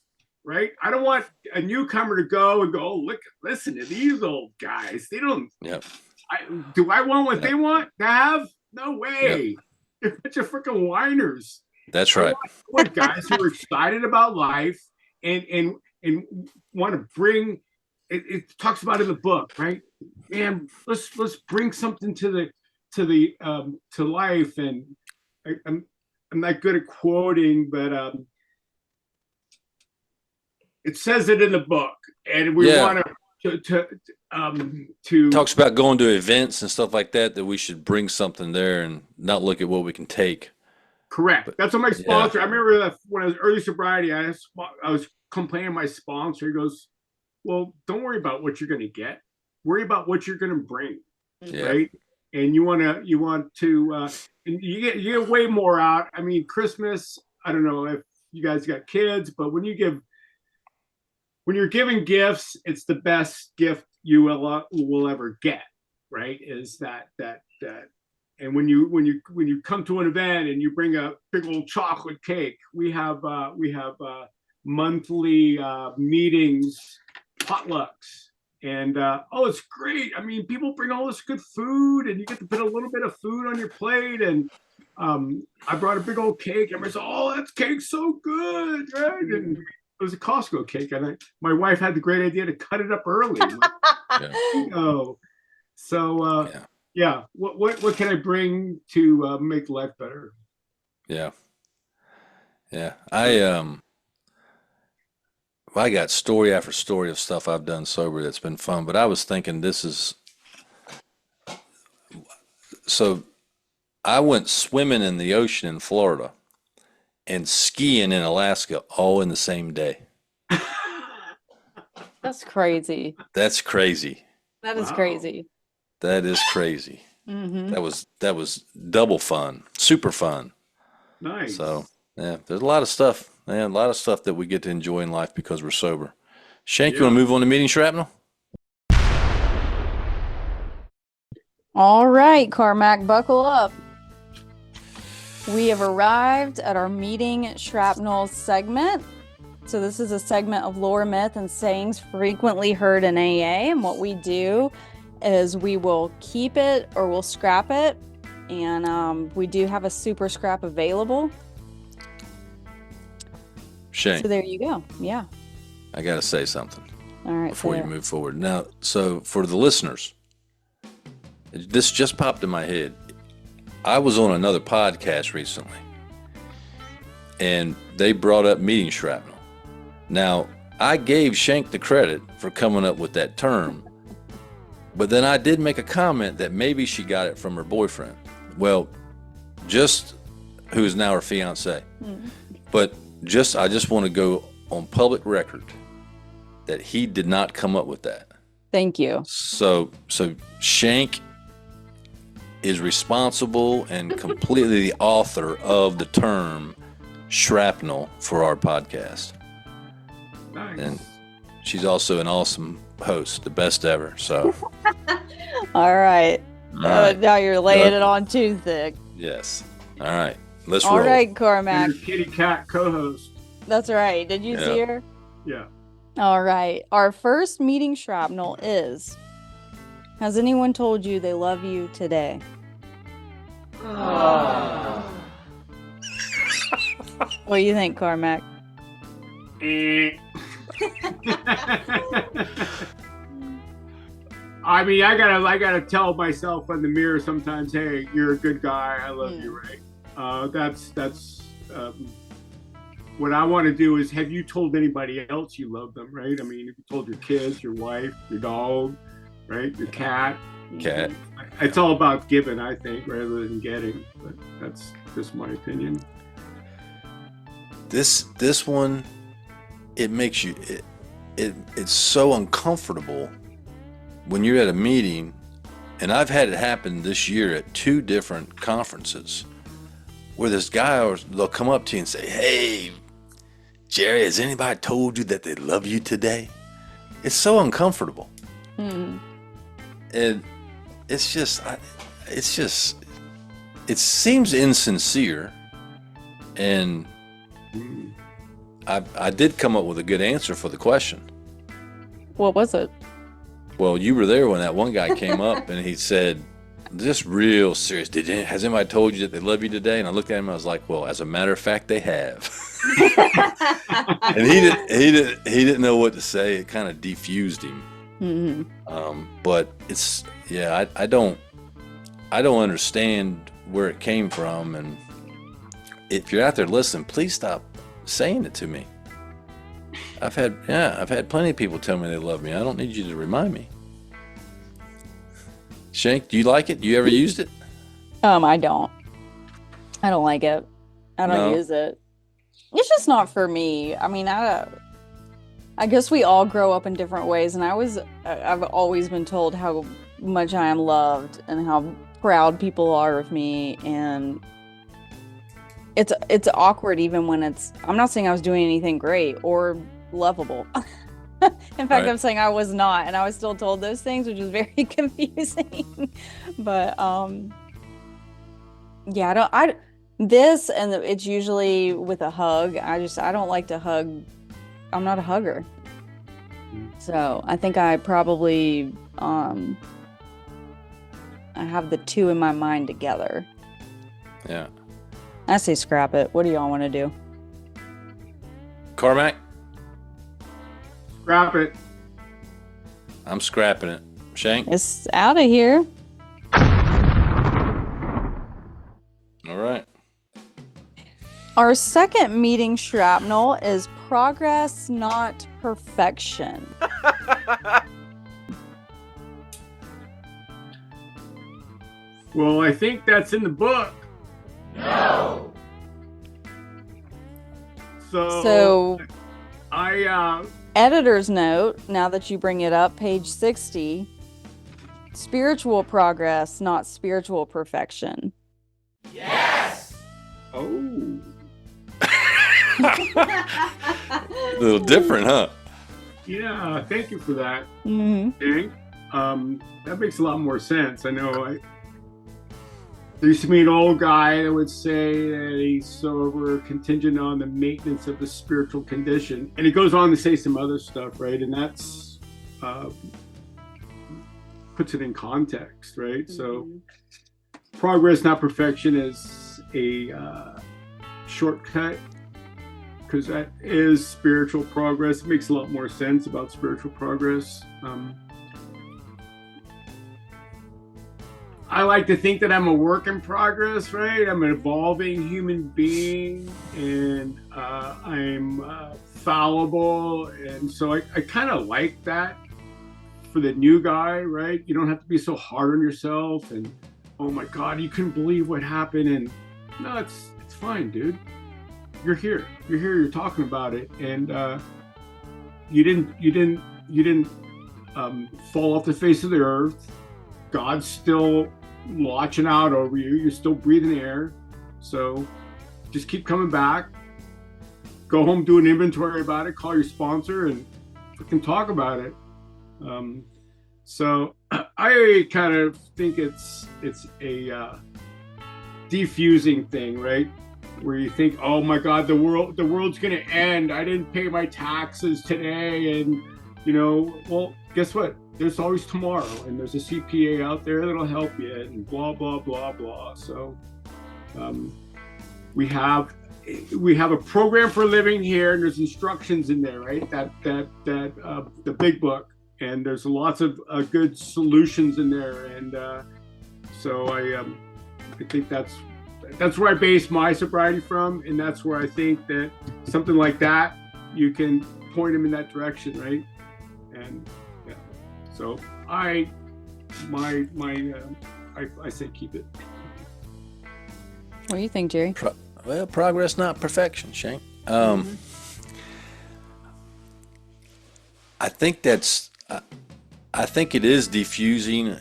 right? I don't want a newcomer to go and go, oh, look, listen to these old guys. They don't. Yep. Do I want what Yep. they want to have? No way. They're a bunch of freaking whiners. That's right. I want guys who are excited about life and want to bring. It talks about in the book, right? Man, let's bring something to life. And I'm not good at quoting, but it says it in the book, and we want to talks about going to events and stuff like that we should bring something there and not look at what we can take. Correct. But, that's what my sponsor. I remember that when I was early sobriety, I was complaining to my sponsor. He goes, well, don't worry about what you're going to get. Worry about what you're going to bring, right? And you want to, and you get way more out. I mean, Christmas. I don't know if you guys got kids, but when you're giving gifts, it's the best gift you will ever get, right? Is that. And when you come to an event and you bring a big old chocolate cake, we have monthly meetings, potlucks, and it's great. I mean, people bring all this good food, and you get to put a little bit of food on your plate. And I brought a big old cake, and I said, "Oh, that cake's so good!" Right? And it was a Costco cake, and my wife had the great idea to cut it up early. Yeah. What can I bring to make life better? Yeah. I got story after story of stuff I've done sober that's been fun, but I was thinking so I went swimming in the ocean in Florida and skiing in Alaska all in the same day. That's crazy. That's crazy. That is crazy. That is crazy. Mm-hmm. That was double fun, super fun. Nice. So yeah, there's a lot of stuff, man, a lot of stuff that we get to enjoy in life because we're sober. Shank, you want to move on to meeting shrapnel? All right, Carmack, buckle up. We have arrived at our meeting shrapnel segment. So this is a segment of lore, myth, and sayings frequently heard in AA. And what we do is we will keep it or we'll scrap it. And we do have a super scrap available. Shane, So there you go. Yeah. I got to say something All right. before you move forward. Now, so for the listeners, this just popped in my head. I was on another podcast recently, and they brought up meeting shrapnel. Now, I gave Shank the credit for coming up with that term, but then I did make a comment that maybe she got it from her boyfriend. Well, who is now her fiance. But I just want to go on public record that he did not come up with that. Thank you. So Shank is responsible and completely the author of the term shrapnel for our podcast. Nice. And she's also an awesome host, the best ever. So All right. all right. Now you're laying it on too thick. Yes. All right. Let's All roll. right, Carmack. Your kitty cat co-host. That's right. Did you see her? Yeah. All right. Our first meeting shrapnel is: has anyone told you they love you today? What do you think, Carmack? I mean, I gotta tell myself in the mirror sometimes, hey, you're a good guy. I love you, right? That's what I want to do is, have you told anybody else you love them, right? I mean, if you told your kids, your wife, your dog, right, your cat. Cat. It's all about giving, I think, rather than getting. But that's just my opinion. This one, it makes you it's so uncomfortable when you're at a meeting, and I've had it happen this year at 2 different conferences where this guy, they'll come up to you and say, hey, Jerry, has anybody told you that they love you today? It's so uncomfortable. And it's just, it seems insincere. And I did come up with a good answer for the question. What was it? Well, you were there when that one guy came up and he said, just real serious, has anybody told you that they love you today? And I looked at him and I was like, well, as a matter of fact, they have. And he didn't know what to say. It kind of defused him. Mm-hmm. But it's, yeah, I don't understand where it came from. And if you're out there listening, please stop saying it to me. I've had plenty of people tell me they love me. I don't need you to remind me. Shank, do you like it? You ever used it? I don't like it. I don't use it. It's just not for me. I mean, I guess we all grow up in different ways, and I've always been told how much I am loved and how proud people are of me, and it's awkward even when I'm not saying I was doing anything great or lovable. In fact, Right. I'm saying I was not, and I was still told those things, which is very confusing. But yeah, it's usually with a hug. I don't like to hug. I'm not a hugger. So I think I probably I have the two in my mind together. Yeah. I say scrap it. What do y'all want to do? Carmack, Scrap it. I'm scrapping it. Shank? It's out of here. All right. Our second meeting shrapnel is progress, not perfection. Well, I think that's in the book. No. So I editor's note, now that you bring it up, page 60, spiritual progress, not spiritual perfection. Yes. oh A little different, huh? yeah, thank you for that. Mm-hmm. Hank. That makes a lot more sense. I know there used to be an old guy that would say that he's sober contingent on the maintenance of the spiritual condition. And he goes on to say some other stuff, right? And that's puts it in context, right? Mm-hmm. So progress, not perfection is a shortcut, because that is spiritual progress. It makes a lot more sense about spiritual progress. I like to think that I'm a work in progress, right? I'm an evolving human being, and I'm fallible. And so I kind of like that for the new guy, right? You don't have to be so hard on yourself and, oh my God, you couldn't believe what happened. And no, it's fine, dude. You're here. You're talking about it. And you didn't fall off the face of the earth. God's still watching out over you. You're still breathing air. So just keep coming back. Go home, do an inventory about it, call your sponsor, and freaking talk about it. So I kind of think it's a defusing thing, right? Where you think, oh my God, the world's gonna end. I didn't pay my taxes today, and well, guess what? There's always tomorrow, and there's a CPA out there that'll help you, and blah blah blah blah. So we have a program for living here, and there's instructions in there, right? That the big book, and there's lots of good solutions in there, and so I think that's where I base my sobriety from, and that's where I think that something like that, you can point them in that direction, right? And yeah, so I say keep it. What do you think, Jerry? Well, progress, not perfection, Shane. I think it is diffusing.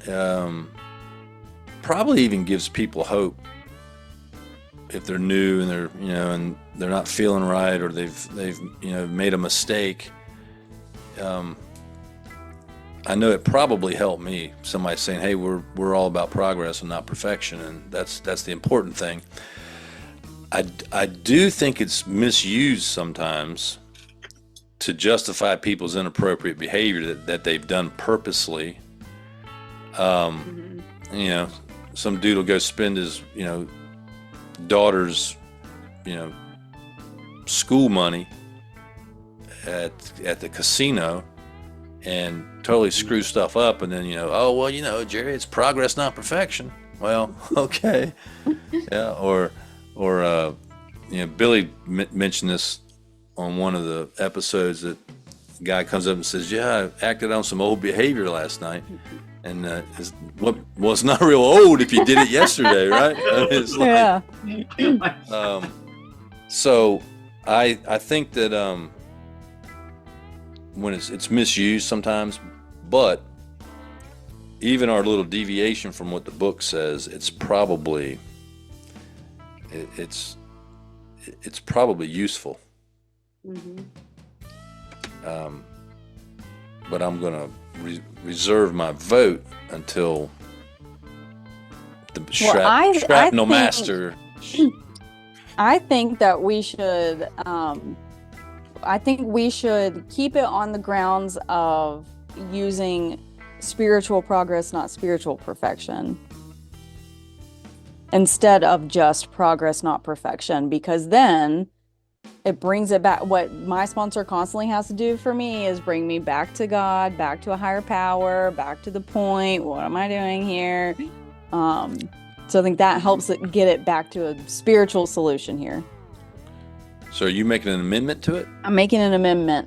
Probably even gives people hope if they're new and they're not feeling right, or they've made a mistake. I know it probably helped me. Somebody saying, "Hey, we're all about progress and not perfection," and that's the important thing. I do think it's misused sometimes to justify people's inappropriate behavior that they've done purposely. You know, some dude will go spend his daughter's school money at the casino and totally screw stuff up, and then oh well, Jerry, it's progress not perfection. Well, okay. Yeah. Or Billy mentioned this on one of the episodes, that the guy comes up and says, yeah, I acted on some old behavior last night, and it's not real old if you did it yesterday, right? It's like, Yeah. So I think that when it's misused sometimes, but even our little deviation from what the book says, it's probably useful. But I'm gonna reserve my vote until the shrapnel master. I think that we should. I think we should keep it on the grounds of using spiritual progress, not spiritual perfection, instead of just progress, not perfection, because then it brings it back. What my sponsor constantly has to do for me is bring me back to God, back to a higher power, back to the point. What am I doing here? So I think that helps it get it back to a spiritual solution here. So are you making an amendment to it? I'm making an amendment.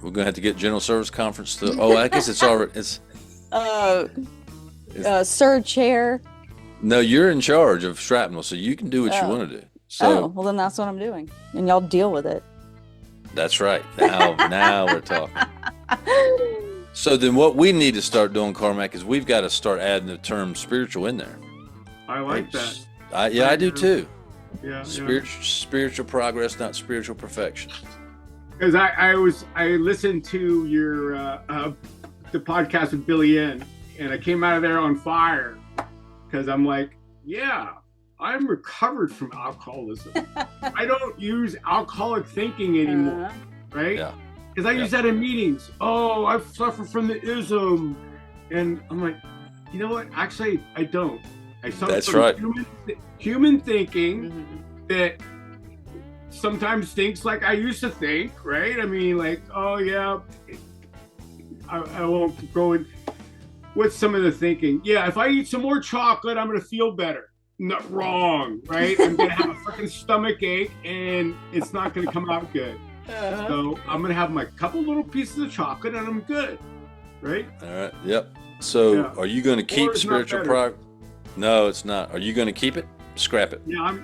We're gonna have to get General Service Conference to. Oh, I guess it's already. Sir Chair. No, you're in charge of shrapnel, so you can do what you want to do. So well, then that's what I'm doing, and y'all deal with it. That's right. Now we're talking. So then, what we need to start doing, Carmack, is we've got to start adding the term spiritual in there. I like that. I do too. Yeah. Spiritual progress, not spiritual perfection. Because I listened to your the podcast with Billy N, and I came out of there on fire because I'm like, yeah, I'm recovered from alcoholism. I don't use alcoholic thinking anymore, right? Yeah. Because I use that in meetings. Oh, I've suffered from the ism, and I'm like, you know what? Actually, I don't. I suffer That's from right. human thinking that sometimes thinks like I used to think, right? I mean, like, oh yeah, I won't go in. What's some of the thinking? Yeah, if I eat some more chocolate, I'm gonna feel better. Not wrong, right? I'm gonna have a freaking stomach ache, and it's not gonna come out good. So I'm gonna have my couple little pieces of chocolate, and I'm good, right? All right. Yep. So, are you going to keep it's spiritual progress? No, it's not. Are you going to keep it? Scrap it. Yeah,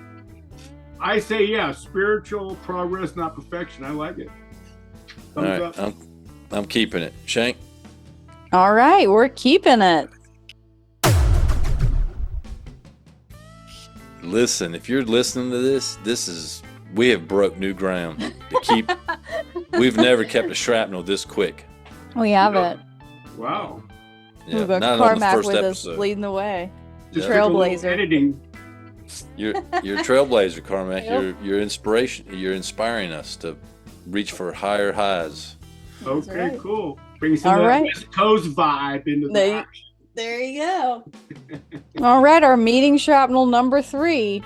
I say yeah. Spiritual progress, not perfection. I like it. All right. I'm keeping it. Shank. All right, we're keeping it. Listen, if you're listening to this, we have broke new ground to keep. We've never kept a shrapnel this quick. We have it. Wow. Yeah, We've got not on the Carmack first with episode. us leading the way. Just Yeah. took a little Trailblazer. editing. You're a trailblazer, Carmack. Yep. You're inspiration. You're inspiring us to reach for higher highs. Okay, right. cool. Bring some All of that right. West Coast vibe into the There- action. There you go. All right, our meeting shrapnel number 3.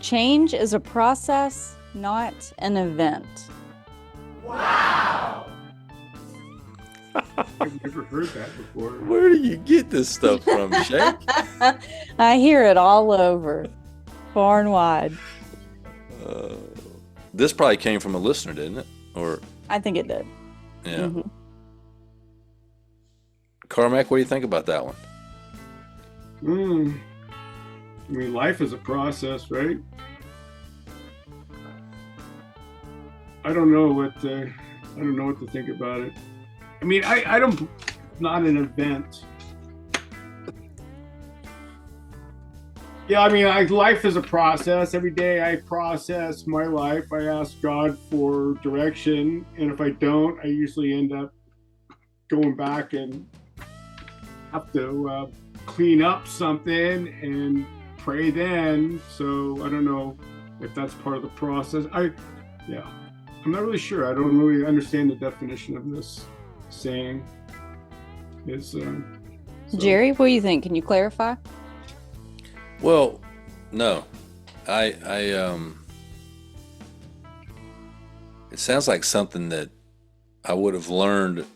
Change is a process, not an event. Wow! I've never heard that before. Where do you get this stuff from, Shank? I hear it all over, far and wide. This probably came from a listener, didn't it? Or I think it did. yeah. Mhm. Carmack, what do you think about that one? I mean, life is a process, right? I don't know what to think about it. I mean, I don't, not an event. Yeah, I mean, life is a process. Every day I process my life. I ask God for direction, and if I don't, I usually end up going back and have to clean up something and pray then. So I don't know if that's part of the process. I'm not really sure. I don't really understand the definition of this saying. Jerry, what do you think? Can you clarify? Well, no, it sounds like something that I would have learned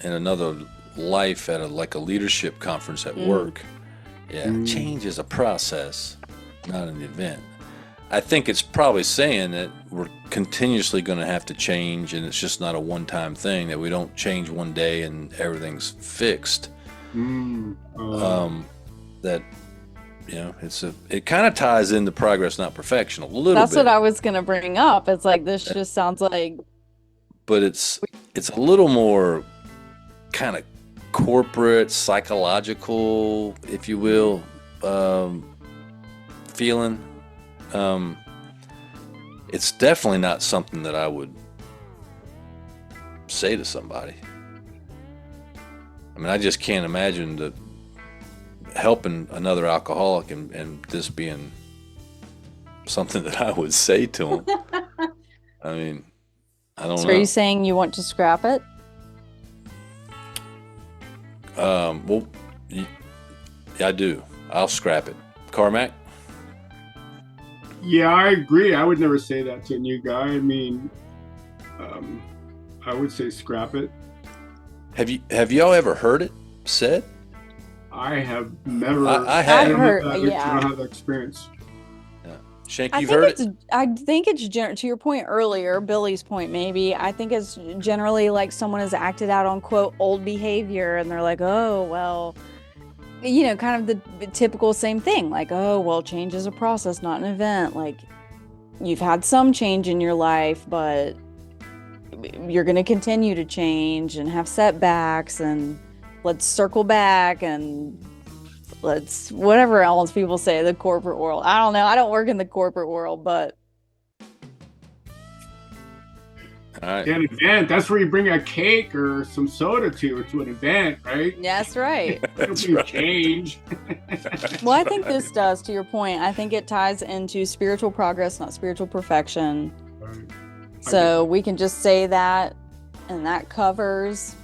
in another life at a leadership conference at work. Yeah, change is a process, not an event. I think it's probably saying that we're continuously going to have to change, and it's just not a one-time thing, that we don't change one day and everything's fixed. That, it kind of ties into progress, not perfection a little bit. That's what I was going to bring up. It's like, this just sounds like. But it's a little more kind of corporate, psychological, if you will, feeling. It's definitely not something that I would say to somebody. I mean, I just can't imagine helping another alcoholic and this being something that I would say to him. I mean, I don't know. So are you saying you want to scrap it? Well, I do. I'll scrap it. Carmack? Yeah, I agree. I would never say that to a new guy. I mean, I would say scrap it. Have y'all ever heard it said? I have never. I have. I've heard. I Yeah. don't have that experience. Shank, I you've think heard it's. I think it's to your point earlier, Billy's point maybe. I think it's generally like someone has acted out on quote old behavior, and they're like, oh well, kind of the typical same thing. Like, oh well, change is a process, not an event. Like, you've had some change in your life, but you're going to continue to change and have setbacks, and let's circle back and let's whatever else people say, the corporate world. I don't know. I don't work in the corporate world, but All right. An event, that's where you bring a cake or some soda to an event, right? that's right. That's You right. change. Well, I think this does, to your point. I think it ties into spiritual progress, not spiritual perfection. So we can just say that, and that covers,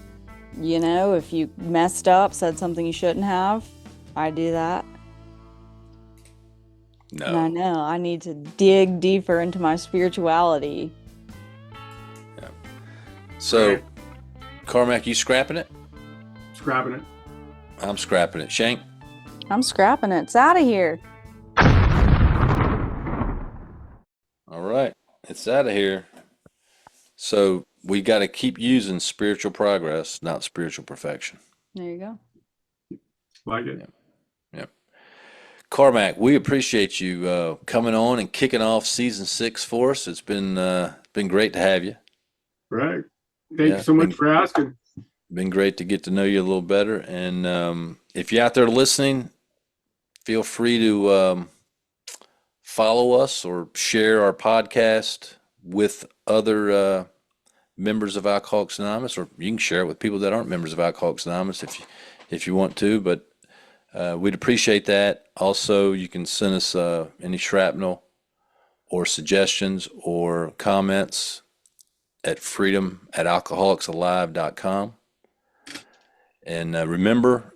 if you messed up, said something you shouldn't have. I do that. No. And I know I need to dig deeper into my spirituality. So, Right. Carmack, you scrapping it? Scrapping it. I'm scrapping it. Shank? I'm scrapping it. It's out of here. All right. It's out of here. So, we got to keep using spiritual progress, not spiritual perfection. There you go. Like it. Yep. Carmack, we appreciate you coming on and kicking off season 6 for us. It's been great to have you. Right. Thank Yeah. you so much for asking. Been great to get to know you a little better. And if you're out there listening, feel free to follow us or share our podcast with other members of Alcoholics Anonymous, or you can share it with people that aren't members of Alcoholics Anonymous if you want to. But we'd appreciate that. Also, you can send us any shrapnel or suggestions or comments at freedom@alcoholicsalive.com. And remember,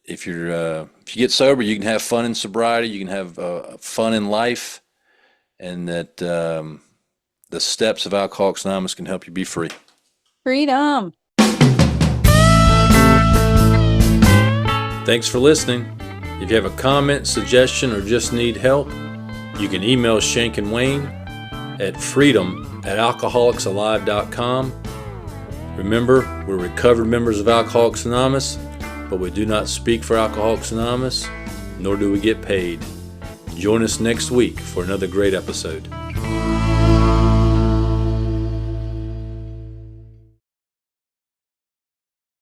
if you get sober, you can have fun in sobriety. You can have fun in life, and that the steps of Alcoholics Anonymous can help you be free. Freedom. Thanks for listening. If you have a comment, suggestion, or just need help, you can email Shank and Wayne at freedom@alcoholicsalive.com. Remember, we're recovered members of Alcoholics Anonymous, but we do not speak for Alcoholics Anonymous, nor do we get paid. Join us next week for another great episode.